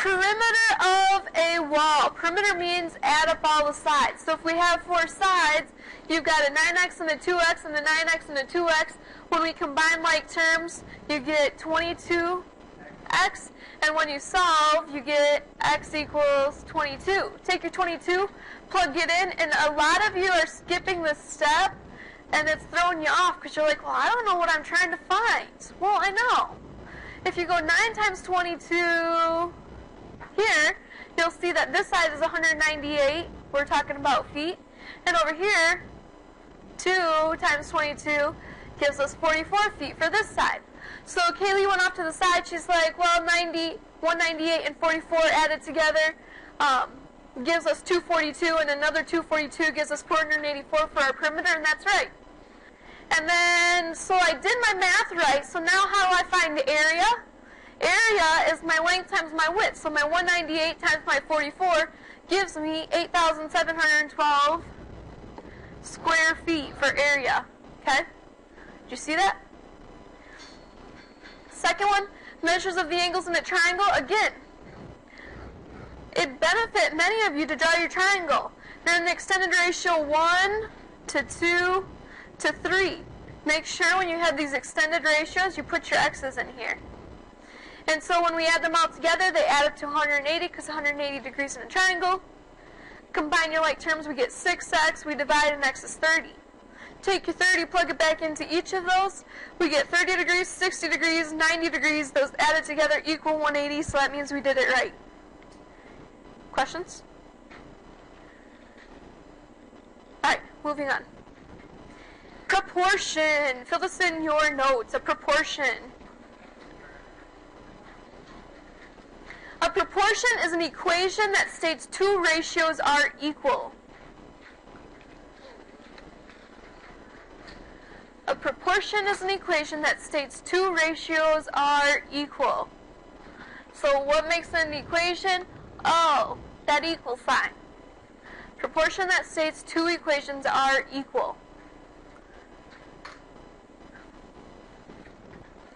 Perimeter of a wall. Perimeter means add up all the sides. So if we have 4 sides, you've got a 9x and a 2x and a 9x and a 2x. When we combine like terms, you get 22x. And when you solve, you get x equals 22. Take your 22, plug it in, and a lot of you are skipping this step, and it's throwing you off because you're like, well, I don't know what I'm trying to find. Well, I know. If you go 9 times 22 here, you'll see that this side is 198. We're talking about feet. And over here, 2 times 22 gives us 44 feet for this side. So Kaylee went off to the side. She's like, well, 198 and 44 added together gives us 242, and another 242 gives us 484 for our perimeter, and that's right. And then, so I did my math right, so now how do I find the area? Area is my length times my width, so my 198 times my 44 gives me 8,712 square feet for area, okay? Did you see that? Second one, measures of the angles in a triangle. Again, it benefit many of you to draw your triangle. You're in the extended ratio 1 to 2 to 3. Make sure when you have these extended ratios, you put your x's in here. And so when we add them all together, they add up to 180 because 180 degrees in a triangle. Combine your like terms, we get 6x. We divide, and x is 30. Take your 30, plug it back into each of those. We get 30 degrees, 60 degrees, 90 degrees. Those added together equal 180, so that means we did it right. Questions? Alright, moving on. Proportion. Fill this in your notes. A proportion. A proportion is an equation that states 2 ratios are equal. A proportion is an equation that states 2 ratios are equal. So what makes an equation? Oh, that equal sign. Proportion that states 2 equations are equal.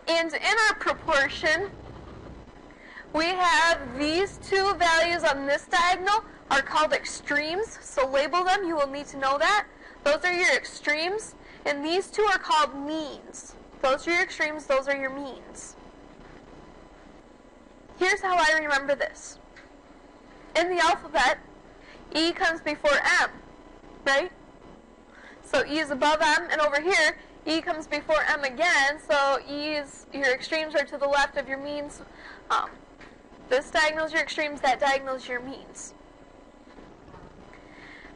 And in our proportion, we have these 2 values on this diagonal are called extremes. So label them. You will need to know that. Those are your extremes. And these 2 are called means. Those are your extremes. Those are your means. Here's how I remember this. In the alphabet, E comes before M, right? So E is above M, and over here, E comes before M again, so your extremes are to the left of your means. This diagonal is your extremes, that diagonal is your means.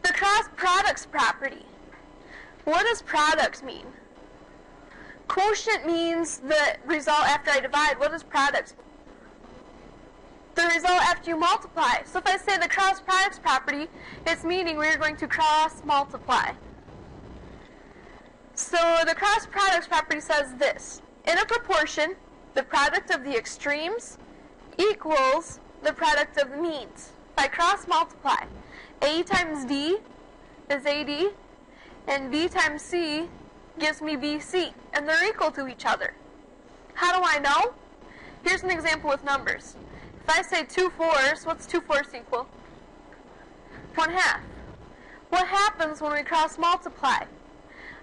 The cross products property. What does product mean? Quotient means the result after I divide. What does product mean? The result after you multiply. So if I say the cross products property, it's meaning we're going to cross multiply. So the cross products property says this. In a proportion, the product of the extremes equals the product of the means. If I cross multiply, A times D is AD, and B times C gives me BC, and they're equal to each other. How do I know? Here's an example with numbers. If I say 2 fours, what's 2 fours equal? 1/2. What happens when we cross multiply?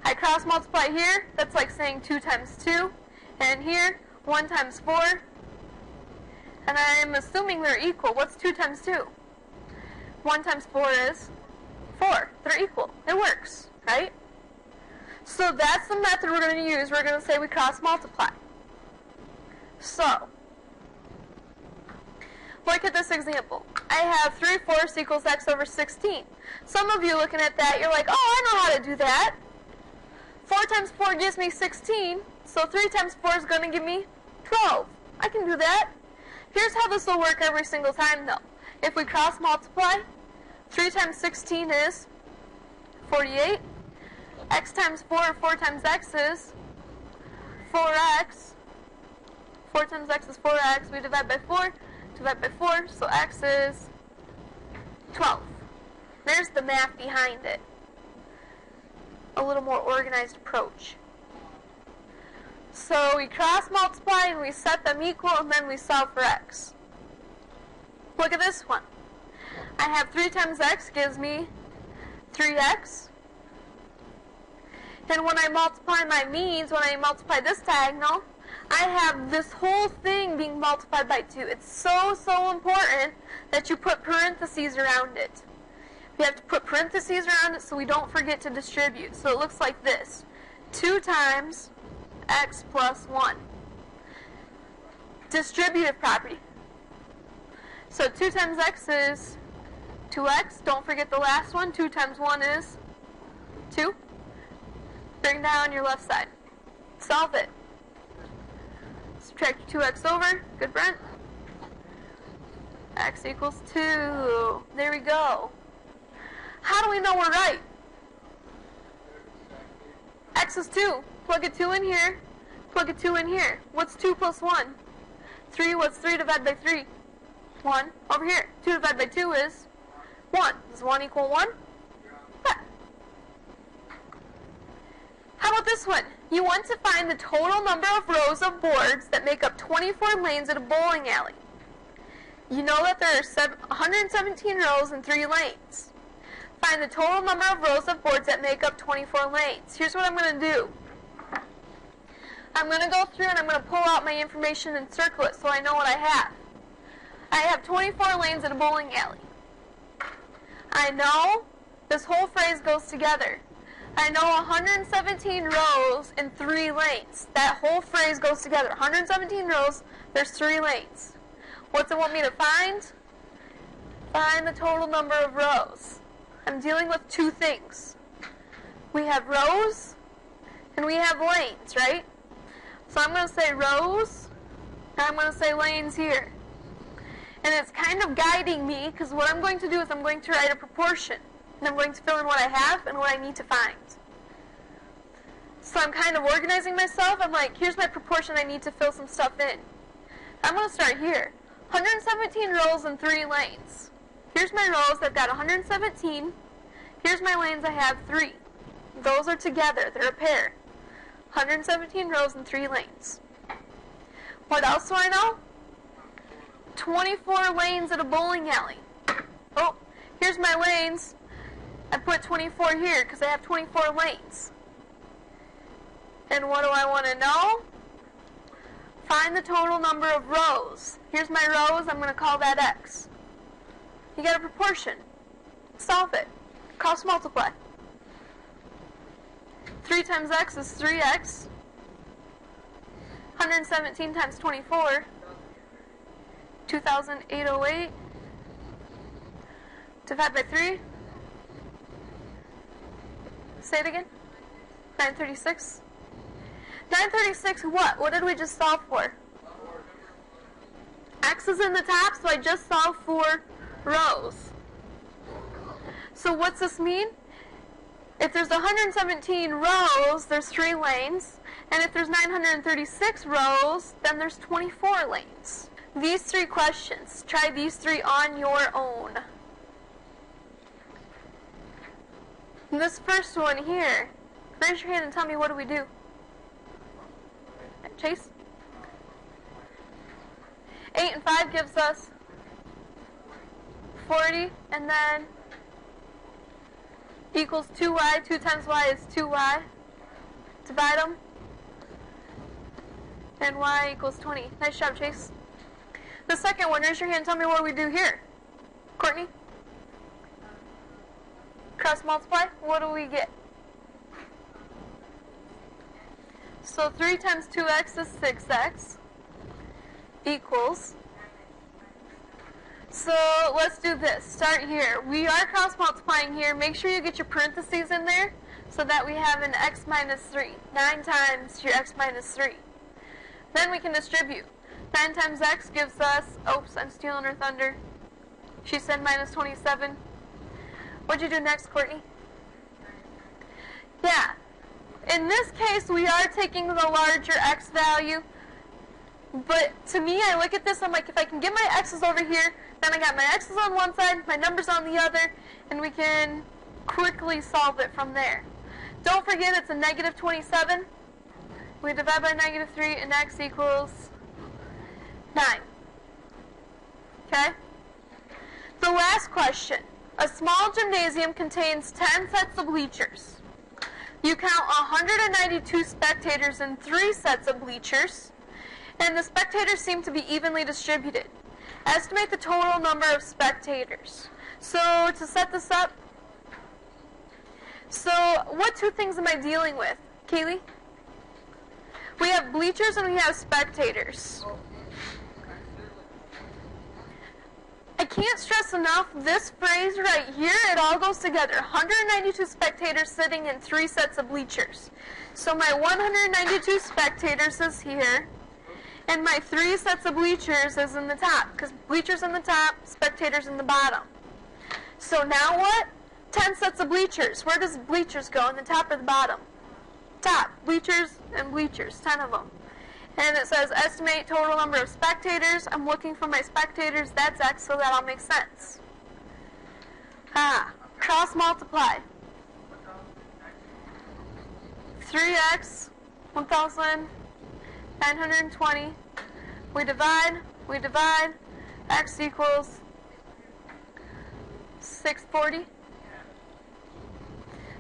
I cross multiply here, that's like saying 2 times 2, and here, 1 times 4, and I'm assuming they're equal. What's 2 times 2? 1 times 4 is 4. They're equal. It works, right? So that's the method we're going to use. We're going to say we cross multiply. So, look at this example. I have 3 fourths equals x over 16. Some of you looking at that, you're like, oh, I know how to do that. 4 times 4 gives me 16, so 3 times 4 is going to give me 12. I can do that. Here's how this will work every single time, though. If we cross multiply, 3 times 16 is 48. X times 4, 4 times x is 4x. 4 times x is 4x. We divide by 4. Divide by 4, so x is 12. There's the math behind it. A little more organized approach. So we cross multiply and we set them equal, and then we solve for x. Look at this one. I have 3 times x gives me 3x. And when I multiply my means, when I multiply this diagonal, I have this whole thing being multiplied by 2. It's so important that you put parentheses around it. We have to put parentheses around it so we don't forget to distribute. So it looks like this. 2 times x plus 1. Distributive property. So 2 times x is 2x. Don't forget the last one. 2 times 1 is 2. Bring down your left side. Solve it. Subtract 2x over. Good, Brent. X equals 2. There we go. How do we know we're right? X is 2. Plug a 2 in here. Plug a 2 in here. What's 2 plus 1? 3. What's 3 divided by 3? 1. Over here. 2 divided by 2 is 1. Does 1 equal 1? Yeah. How about this one? You want to find the total number of rows of boards that make up 24 lanes at a bowling alley. You know that there are 117 rows and 3 lanes. Find the total number of rows of boards that make up 24 lanes. Here's what I'm going to do. I'm going to go through and I'm going to pull out my information and circle it so I know what I have. I have 24 lanes at a bowling alley. I know this whole phrase goes together. I know 117 rows and 3 lanes. That whole phrase goes together. 117 rows, there's 3 lanes. What's it want me to find? Find the total number of rows. I'm dealing with 2 things. We have rows and we have lanes, right? So I'm going to say rows and I'm going to say lanes here. And it's kind of guiding me because what I'm going to do is I'm going to write a proportion. And I'm going to fill in what I have and what I need to find. So I'm kind of organizing myself. I'm like, here's my proportion. I need to fill some stuff in. I'm going to start here. 117 rows and 3 lanes. Here's my rows. I've got 117. Here's my lanes. I have 3. Those are together. They're a pair. 117 rows and 3 lanes. What else do I know? 24 lanes at a bowling alley. Oh, here's my lanes. I put 24 here because I have 24 lanes. And what do I want to know? Find the total number of rows. Here's my rows. I'm going to call that x. You got a proportion. Solve it. Cross multiply. 3 times x is 3x. 117 times 24. 2,808. Divide by 3. Say it again. 936. 936 what? What did we just solve for? X is in the top, so I just solved for rows. So what's this mean? If there's 117 rows, there's 3 lanes. And if there's 936 rows, then there's 24 lanes. These 3 questions, try these 3 on your own. And this first one here, raise your hand and tell me, what do we do? Chase? 8 and 5 gives us 40, and then equals 2y. 2 times y is 2y. Divide them. And y equals 20. Nice job, Chase. The second one, raise your hand and tell me what do we do here. Courtney? Cross multiply. What do we get? So 3 times 2x is 6x equals. So let's do this. Start here. We are cross multiplying here. Make sure you get your parentheses in there so that we have an x minus 3. 9 times your x minus 3. Then we can distribute. 9 times x gives us, oops, I'm stealing her thunder. She said minus 27. What'd you do next, Courtney? Yeah. In this case, we are taking the larger x value. But to me, I look at this, I'm like, if I can get my x's over here, then I got my x's on one side, my numbers on the other, and we can quickly solve it from there. Don't forget, it's a negative 27. We divide by negative 3, and x equals 9. Okay? The last question. A small gymnasium contains 10 sets of bleachers. You count 192 spectators in 3 sets of bleachers, and the spectators seem to be evenly distributed. Estimate the total number of spectators. So to set this up, so what two things am I dealing with, Kaylee? We have bleachers and we have spectators. I can't stress enough this phrase right here, it all goes together. 192 spectators sitting in 3 sets of bleachers. So my 192 spectators is here, and my 3 sets of bleachers is in the top, because bleachers in the top, spectators in the bottom. So now what? 10 sets of bleachers. Where does bleachers go, in the top or the bottom? Top. Bleachers and bleachers, 10 of them. And it says estimate total number of spectators. I'm looking for my spectators. That's X, so that all makes sense. Cross multiply. 3x, 1,920. We divide, x equals 640.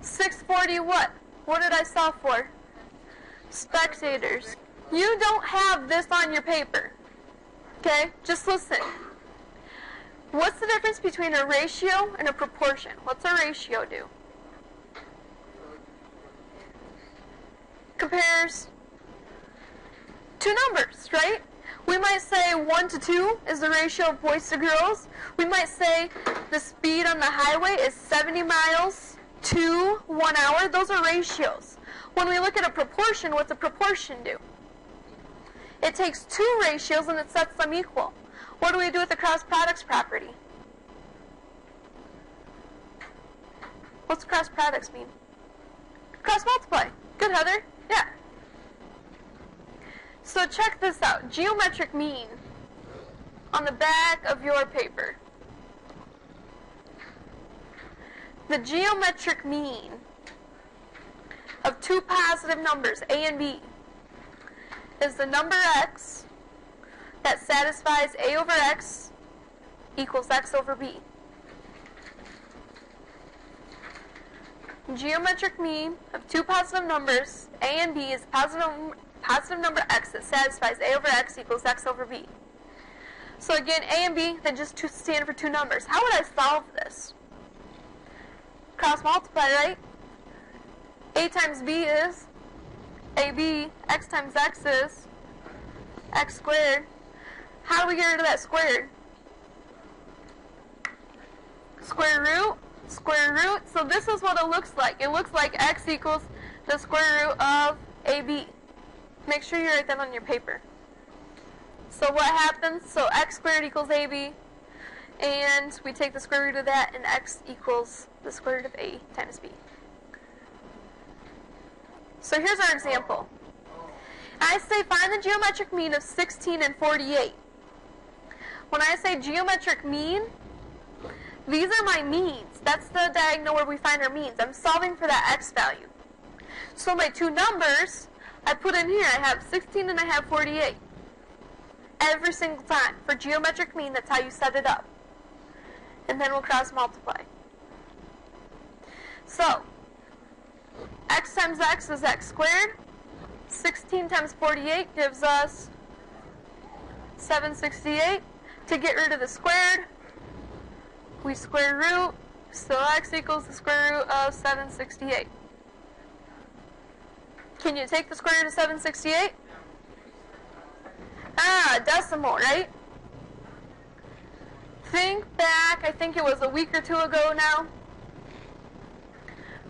640 what? What did I solve for? Spectators. You don't have this on your paper. Okay? Just listen. What's the difference between a ratio and a proportion? What's a ratio do? Compares two numbers, right? We might say 1 to 2 is the ratio of boys to girls. We might say the speed on the highway is 70 miles to 1 hour. Those are ratios. When we look at a proportion, what's a proportion do? It takes 2 ratios and it sets them equal. What do we do with the cross products property? What's cross products mean? Cross multiply. Good, Heather. Yeah. So check this out. Geometric mean on the back of your paper. The geometric mean of 2 positive numbers, A and B, is the number x that satisfies A over x equals x over b. Geometric mean of 2 positive numbers, A and B, is positive number x that satisfies A over x equals x over b. So again, A and B, they just stand for 2 numbers. How would I solve this? Cross multiply, right? A times B is AB, x times x is x squared. How do we get rid of that squared? Square root. So this is what it looks like. It looks like x equals the square root of AB. Make sure you write that on your paper. So what happens? So x squared equals AB, and we take the square root of that, and x equals the square root of A times B. So here's our example. I say find the geometric mean of 16 and 48. When I say geometric mean, these are my means. That's the diagonal where we find our means. I'm solving for that x value. So my 2 numbers, I put in here. I have 16 and I have 48. Every single time. For geometric mean, that's how you set it up. And then we'll cross multiply. So, x times x is x squared. 16 times 48 gives us 768. To get rid of the squared, we square root, so x equals the square root of 768. Can you take the square root of 768? Decimal, right? Think back, I think it was a week or 2 ago now.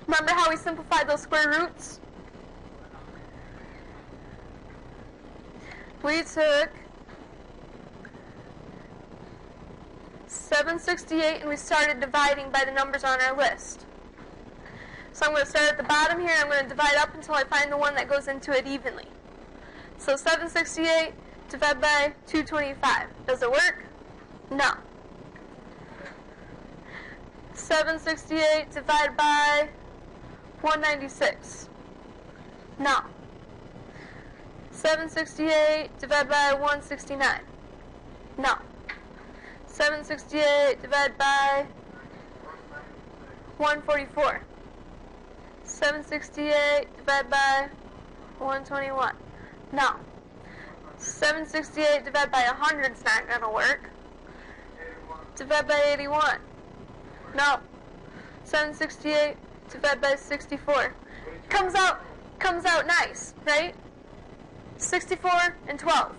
Remember how we simplified those square roots? We took 768 and we started dividing by the numbers on our list. So I'm going to start at the bottom here and I'm going to divide up until I find the one that goes into it evenly. So 768 divided by 225. Does it work? No. 768 divided by 196. No. 768 divided by 169. No. 768 divided by 144. 768 divided by 121. No. 768 divided by 100 is not going to work. Divided by 81. No. 768 divided by 64. Comes out nice, right? 64 and 12.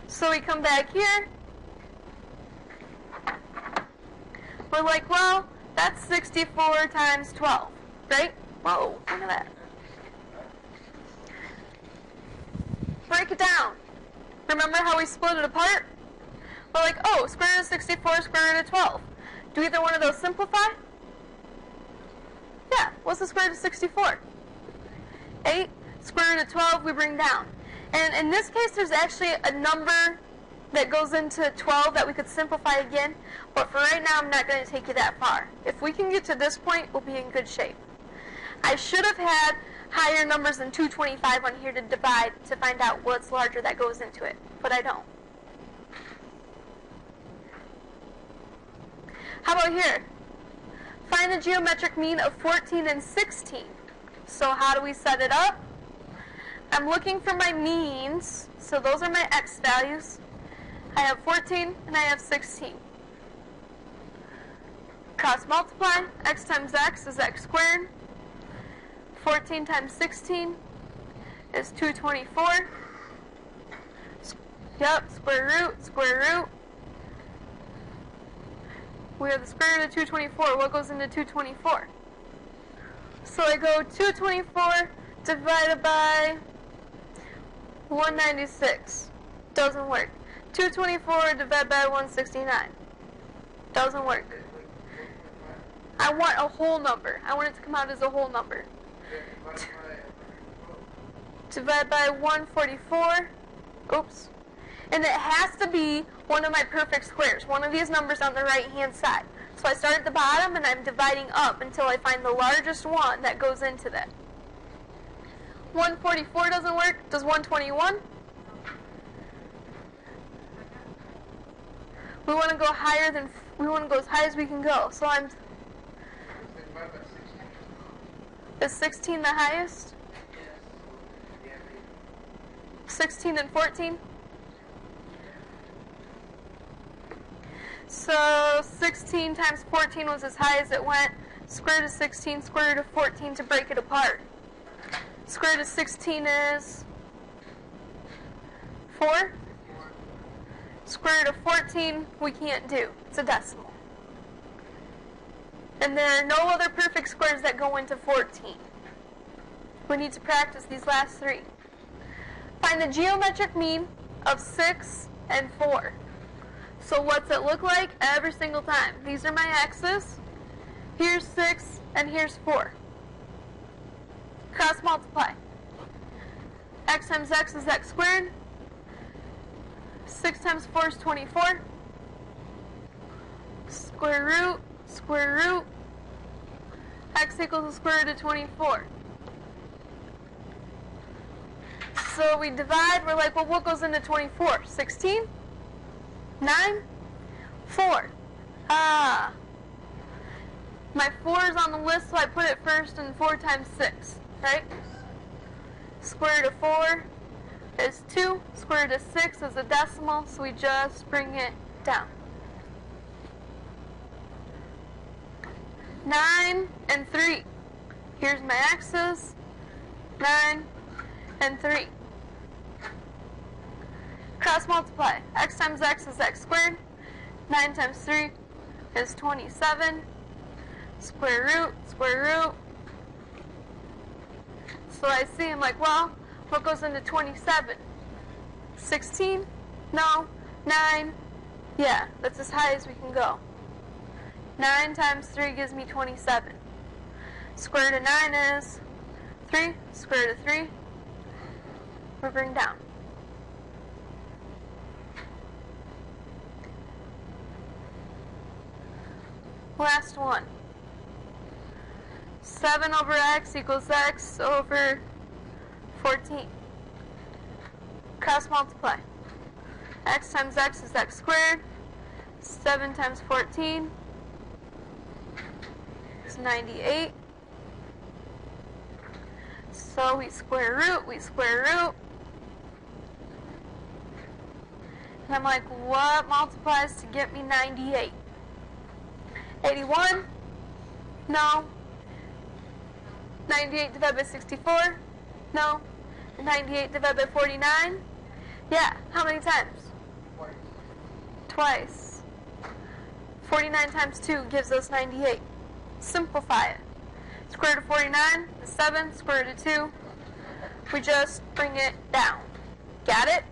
So we come back here. We're like, well, that's 64 times 12, right? Whoa, look at that. Break it down. Remember how we split it apart? We're like, oh, square root of 64, square root of 12. Do either one of those simplify? Yeah, what's the square root of 64? 8. Square root of 12 we bring down. And in this case, there's actually a number that goes into 12 that we could simplify again. But for right now, I'm not going to take you that far. If we can get to this point, we'll be in good shape. I should have had higher numbers than 225 on here to divide to find out what's larger that goes into it. But I don't. How about here? Find the geometric mean of 14 and 16. So how do we set it up? I'm looking for my means. So those are my x values. I have 14 and I have 16. Cross multiply. X times x is x squared. 14 times 16 is 224. Yep, square root, square root. We have the square root of 224. What goes into 224? So I go 224 divided by 196. Doesn't work. 224 divided by 169. Doesn't work. I want a whole number. I want it to come out as a whole number. Divided by 144. Oops. And it has to be one of my perfect squares. One of these numbers on the right-hand side. So I start at the bottom and I'm dividing up until I find the largest one that goes into that. 144 doesn't work. Does 121? We want to go higher than, we want to go as high as we can go. So I'm, is 16 the highest? 16 and 14? So 16 times 14 was as high as it went. Square root of 16, square root of 14 to break it apart. Square root of 16 is 4. Square root of 14 we can't do. It's a decimal. And there are no other perfect squares that go into 14. We need to practice these last three. Find the geometric mean of 6 and 4. So what's it look like every single time? These are my x's. Here's 6 and here's 4. Cross multiply. X times x is x squared. 6 times 4 is 24. Square root. X equals the square root of 24. So we divide, we're like, well, what goes into 24? 16? 9? 4. Ah. My 4 is on the list, so I put it first, and 4 times 6, right? Square root of 4 is 2. Square root of 6 is a decimal, so we just bring it down. 9 and 3. Here's my x's. 9 and 3. Cross multiply. X times x is x squared. 9 times 3 is 27. Square root. So I see, I'm like, well, what goes into 27? 16? No. 9? Yeah, that's as high as we can go. 9 times 3 gives me 27. Square root of 9 is 3. Square root of 3. We bring down. Last one. 7 over x equals x over 14. Cross multiply. X times x is x squared. 7 times 14 is 98. So we square root. And I'm like, what multiplies to get me 98? 81? No. 98 divided by 64? No. 98 divided by 49? Yeah. How many times? Twice. 49 times 2 gives us 98. Simplify it. Square root of 49 is 7. Square root of 2. We just bring it down. Got it?